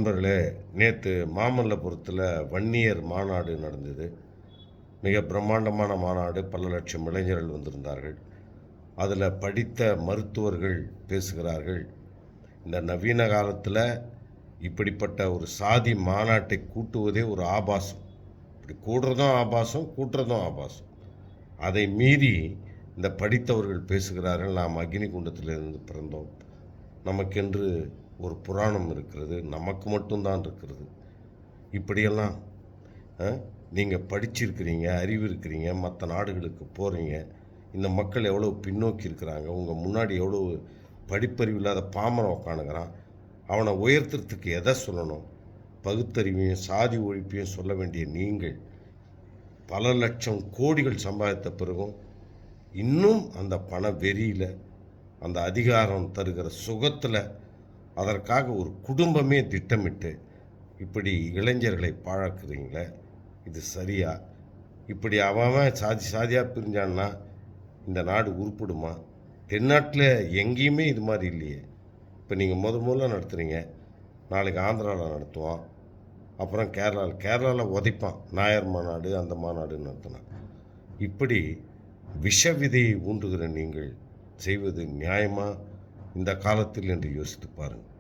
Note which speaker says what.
Speaker 1: நண்பர்களே, நேற்று மாமல்லபுரத்தில் வன்னியர் மாநாடு நடந்தது. மிக பிரம்மாண்டமான மாநாடு. பல லட்சம் இளைஞர்கள் வந்திருந்தார்கள். அதில் படித்த மருத்துவர்கள் பேசுகிறார்கள். இந்த நவீன காலத்தில் இப்படிப்பட்ட ஒரு சாதி மாநாட்டை கூட்டுவதே ஒரு ஆபாசம். இப்படி கூடுறதும் ஆபாசம், கூட்டுறதும் ஆபாசம். அதை மீறி இந்த படித்தவர்கள் பேசுகிறார்கள். நாம் அக்னி குண்டத்திலிருந்து பிறந்தோம், நமக்கென்று ஒரு புராணம் இருக்கிறது, நமக்கு மட்டும்தான் இருக்கிறது. இப்படியெல்லாம் நீங்கள் படிச்சிருக்கிறீங்க, அறிவு இருக்கிறீங்க, மற்ற நாடுகளுக்கு போகிறீங்க. இந்த மக்கள் எவ்வளோ பின்னோக்கி இருக்கிறாங்க, உங்கள் முன்னாடி எவ்வளோ படிப்பறிவு இல்லாத பாமரம் உட்காந்துக்கிறான். அவனை உயர்த்துறதுக்கு எதை சொல்லணும்? பகுத்தறிவையும் சாதி ஒழிப்பையும் சொல்ல வேண்டிய நீங்கள் பல லட்சம் கோடிகள் சம்பாதித்த பிறகும் இன்னும் அந்த பண வெறியில், அந்த அதிகாரம் தருகிற சுகத்தில், அதற்காக ஒரு குடும்பமே திட்டமிட்டு இப்படி இளைஞர்களை பாழாக்குறீங்களே, இது சரியா? இப்படி அவன் சாதி சாதியாக பிரிஞ்சான்னா இந்த நாடு உருப்பிடுமா? தென்னாட்டில் எங்கேயுமே இது மாதிரி இல்லையே. இப்போ நீங்கள் முதல்ல நடத்துகிறீங்க, நாளைக்கு ஆந்திராவில் நடத்துவான், அப்புறம் கேரளாவில் உதைப்பான். நாயர் மாநாடு, அந்த மாநாடுன்னு நடத்தினான். இப்படி விஷ விதையை ஊன்றுகிற நீங்கள் செய்வது நியாயமா இந்த காலத்தில் என்று யோசித்து பாருங்கள்.